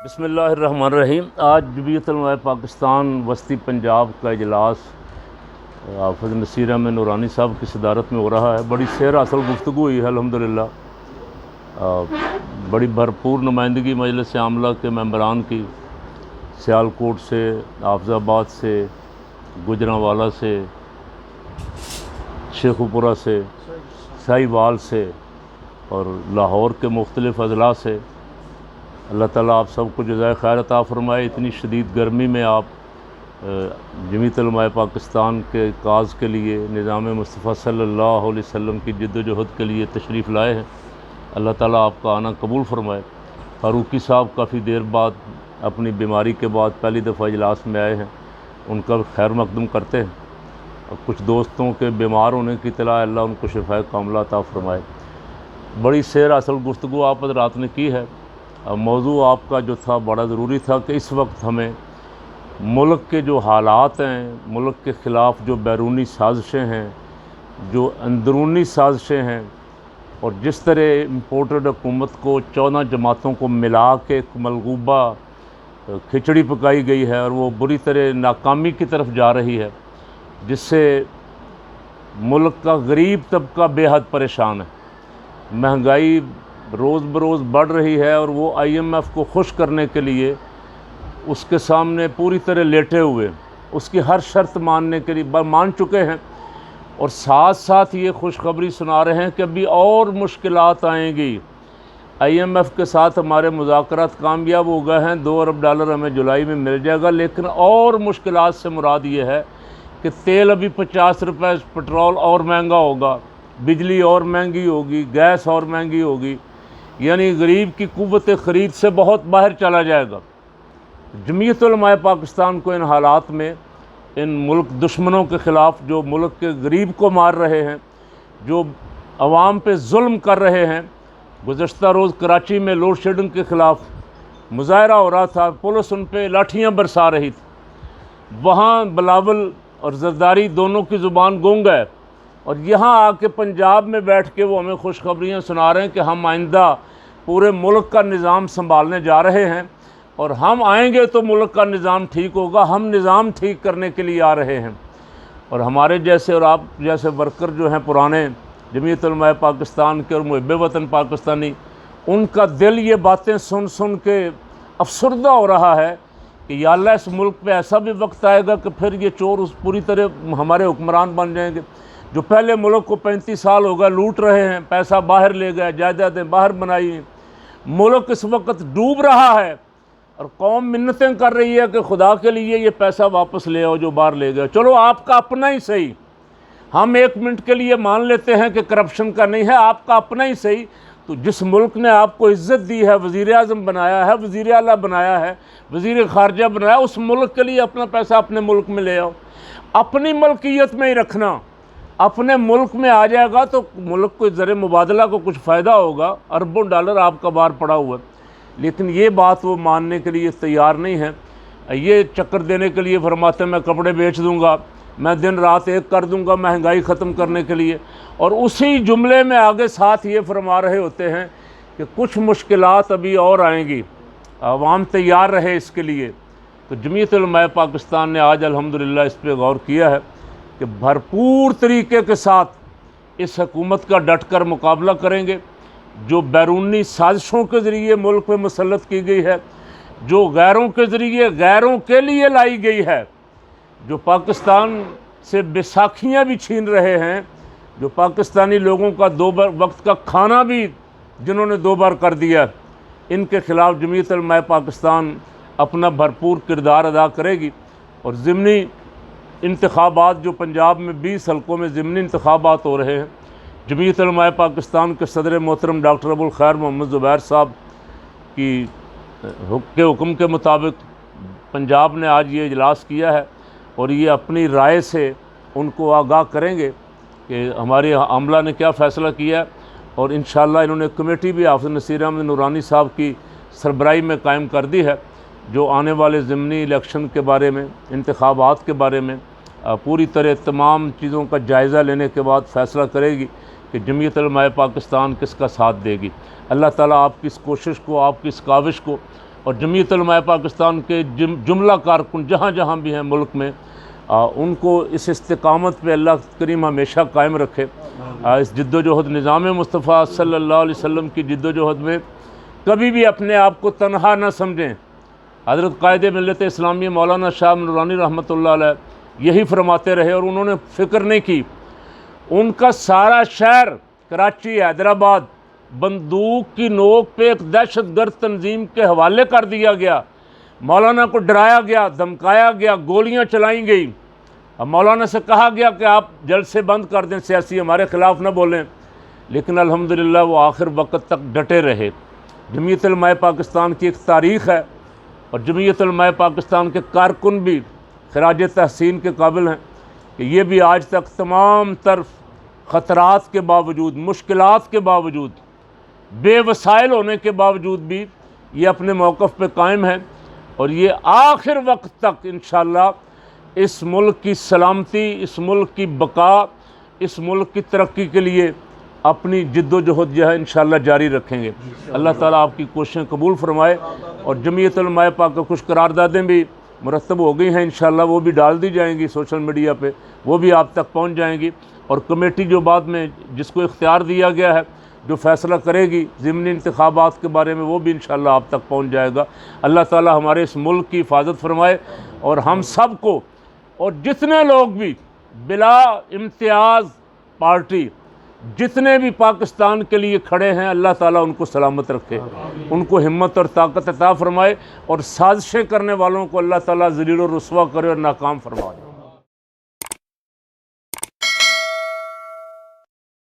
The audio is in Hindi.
बिस्मिल्लाहिर्रहमानिर्रहीम। आज जमीयत उलमा पाकिस्तान वस्ती पंजाब का इजलास हाफ़िज़ नसीर अहमद नूरानी साहब की सदारत में हो रहा है। बड़ी सैर असल गुफ्तगू हुई है अल्हम्दुलिल्लाह। बड़ी भरपूर नुमाइंदगी मजलिस आमला के मेंबरान की, सियालकोट से, हाफिज़ाबाद से, गुजरांवाला से, शेखुपुरा से, साहिवाल से और लाहौर के मुख्तलिफ़ अज़ला से। अल्लाह ताला आप सबको जज़ाए खैर अता फ़रमाए। इतनी शदीद गर्मी में आप जमीयत उलमा पाकिस्तान के काज के लिए, निज़ाम मुस्तफ़ा सल्लल्लाहु अलैहि वसल्लम की जिद्दोजहद के लिए तशरीफ़ लाए हैं। अल्लाह ताला आपका आना कबूल फ़रमाए। फ़ारूकी साहब काफ़ी देर बाद अपनी बीमारी के बाद पहली दफ़ा इजलास में आए हैं, उनका खैर मकदम करते हैं। और कुछ दोस्तों के बीमार होने की इत्तला, अल्लाह उनको शिफ़ाए कामिला अता फ़रमाए। बड़ी सैर असल गुफ्तगू आप रात ने की है। मौजू आपका जो था बड़ा ज़रूरी था कि इस वक्त हमें मुल्क के जो हालात हैं, मुल्क के ख़िलाफ़ जो बैरूनी साजिशें हैं, जो अंदरूनी साजिशें हैं, और जिस तरह इम्पोर्टेड हुकूमत को 14 जमातों को मिला के एक मलगूबा खिचड़ी पकाई गई है और वो बुरी तरह नाकामी की तरफ जा रही है, जिससे मुल्क का गरीब तबका बेहद परेशान है। महंगाई रोज़ बरोज़ बढ़ रही है और वो IMF को खुश करने के लिए उसके सामने पूरी तरह लेटे हुए, उसकी हर शर्त मानने के लिए मान चुके हैं, और साथ साथ ये खुशखबरी सुना रहे हैं कि अभी और मुश्किलात आएंगी। IMF के साथ हमारे मुज़ाकरात कामयाब हो गए हैं, $2 अरब हमें जुलाई में मिल जाएगा, लेकिन और मुश्किलात से मुराद ये है कि तेल अभी 50 रुपये, पेट्रोल और महंगा होगा, बिजली और महंगी होगी, गैस और महंगी होगी, यानी गरीब की कुव्वत ख़रीद से बहुत बाहर चला जाएगा। जमीयत उलमा पाकिस्तान को इन हालात में, इन मुल्क दुश्मनों के ख़िलाफ़, जो मुल्क के गरीब को मार रहे हैं, जो आवाम पे जुल्म कर रहे हैं, गुज़श्ता रोज़ कराची में लोड शेडिंग के ख़िलाफ़ मुज़ाहरा हो रहा था, पुलिस उन पर लाठियाँ बरसा रही थी। वहाँ बिलावल और जरदारी दोनों की ज़ुबान गूंग है, और यहाँ आके पंजाब में बैठ के वो हमें खुशखबरियाँ सुना रहे हैं कि हम आइंदा पूरे मुल्क का निज़ाम संभालने जा रहे हैं, और हम आएंगे तो मुल्क का निज़ाम ठीक होगा, हम निज़ाम ठीक करने के लिए आ रहे हैं। और हमारे जैसे और आप जैसे वर्कर जो हैं पुराने जमीयत उलमा पाकिस्तान के और मुहिब वतन पाकिस्तानी, उनका दिल ये बातें सुन सुन के अफसरदा हो रहा है कि या अल्लाह इस मुल्क पे ऐसा भी वक्त आएगा कि फिर ये चोर उस पूरी तरह हमारे हुक्मरान बन जाएंगे। जो पहले मुल्क को 35 साल हो गए लूट रहे हैं, पैसा बाहर ले गए, जायदादें बाहर बनाई हैं, मुल्क इस वक्त डूब रहा है और कौम मिन्नतें कर रही है कि खुदा के लिए ये पैसा वापस ले आओ जो बाहर ले गए। चलो आपका अपना ही सही, हम 1 मिनट के लिए मान लेते हैं कि करप्शन का नहीं है, आपका अपना ही सही। तो जिस मुल्क ने आपको इज़्ज़त दी है, वज़ीर आज़म बनाया है, वज़ीर आला बनाया है, वज़ीर ख़ारजा बनाया, उस मुल्क के लिए अपना पैसा अपने मुल्क में ले आओ। अपनी मलकियत में ही रखना, अपने मुल्क में आ जाएगा तो मुल्क को ज़र मुबादला को कुछ फ़ायदा होगा। अरबों डॉलर आपका बाहर पड़ा हुआ है, लेकिन ये बात वो मानने के लिए तैयार नहीं है। ये चक्कर देने के लिए फरमाते मैं कपड़े बेच दूंगा, मैं दिन रात एक कर दूंगा महंगाई ख़त्म करने के लिए, और उसी जुमले में आगे साथ ये फरमा रहे होते हैं कि कुछ मुश्किलात अभी और आएंगी, आवाम तैयार रहे इसके लिए। तो जमीयत उलमा पाकिस्तान ने आज अल्हम्दुलिल्लाह इस पर गौर किया है कि भरपूर तरीके के साथ इस हुकूमत का डट कर मुकाबला करेंगे, जो बैरूनी साजिशों के ज़रिए मुल्क में मुसल्लत की गई है, जो गैरों के ज़रिए गैरों के लिए लाई गई है, जो पाकिस्तान से बैसाखियाँ भी छीन रहे हैं, जो पाकिस्तानी लोगों का 2 बार वक्त का खाना भी जिन्होंने 2 बार कर दिया, इनके ख़िलाफ़ जमीयत उलमा पाकिस्तान अपना भरपूर किरदार अदा करेगी। और ज़िमनी इंतखाबात जो पंजाब में 20 हलकों में ज़िमनी इंतखाबात हो रहे हैं, जमीयत उलमा पाकिस्तान के सदर मोहतरम डॉक्टर अबुल खैर मोहम्मद ज़ुबैर साहब के हुक्म के मुताबिक पंजाब ने आज ये इजलास किया है, और ये अपनी राय से उनको आगाह करेंगे कि हमारे अमला ने क्या फ़ैसला किया है। और इंशाअल्लाह इन्होंने कमेटी भी हाफ़िज़ नसीर अहमद नूरानी साहब की सरबराही में कायम कर दी है, जो आने वाले ज़िमनी इलेक्शन के बारे में, इंतखाबात के बारे में पूरी तरह तमाम चीज़ों का जायज़ा लेने के बाद फ़ैसला करेगी कि जमीयत उलमा पाकिस्तान किसका साथ देगी। अल्लाह ताला आपकी इस कोशिश को, आपकी इस काविश को और जमीयत उलमा पाकिस्तान के जुमला कारकुन जहाँ जहाँ भी हैं मुल्क में, उनको इस इस्तिकामत पे अल्लाह करीम हमेशा कायम रखे। इस जिद्दोजहद निज़ाम मुस्तफ़ा सल्लल्लाहु अलैहि वसल्लम की जिद्दोजहद में कभी भी अपने आप को तनहा न समझें। हज़रत कायदे मिल्लत इस्लामी मौलाना शाह नूरानी रहमतुल्लाह अलैह यही फरमाते रहे और उन्होंने फ़िक्र नहीं की। उनका सारा शहर कराची, हैदराबाद बंदूक की नोक पे एक दहशतगर्द तंजीम के हवाले कर दिया गया। मौलाना को डराया गया, धमकाया गया, गोलियां चलाई गई। अब मौलाना से कहा गया कि आप जलसे बंद कर दें, सियासी हमारे ख़िलाफ़ न बोलें, लेकिन अल्हम्दुलिल्लाह वो आखिर वक्त तक डटे रहे। जमीयत उलमा पाकिस्तान की एक तारीख़ है और जमीयत उलमा पाकिस्तान के कारकुन भी खराज तहसीन के काबिल हैं कि ये भी आज तक तमाम तरफ ख़तरात के बावजूद, मुश्किलात के बावजूद, बेवसाइल होने के बावजूद भी ये अपने मौक़िफ़ पे कायम है और ये आखिर वक्त तक इंशाअल्लाह इस मुल्क की सलामती, इस मुल्क की बका, इस मुल्क की तरक्की के लिए अपनी जिद्दोजहद जो है इंशाअल्लाह जारी रखेंगे। अल्लाह ताला आपकी कोशिशें कबूल फरमाए। और जमीयत उलमा पाक कुछ करारदादें भी मुरतब हो गई हैं, इंशाअल्लाह वो भी डाल दी जाएंगी सोशल मीडिया पे, वो भी आप तक पहुंच जाएंगी। और कमेटी जो बाद में जिसको इख्तियार दिया गया है, जो फ़ैसला करेगी ज़िमनी इंतखाबात के बारे में, वो भी इंशाअल्लाह आप तक पहुँच जाएगा। अल्लाह ताला हमारे इस मुल्क की हिफाजत फरमाए और हम सब को, और जितने लोग भी बिला इम्तियाज़ पार्टी जितने भी पाकिस्तान के लिए खड़े हैं, अल्लाह ताला उनको सलामत रखे, उनको हिम्मत और ताकत अता फरमाए और साजिशें करने वालों को अल्लाह ताला ज़लील और रुस्वा करे और नाकाम फरमाए।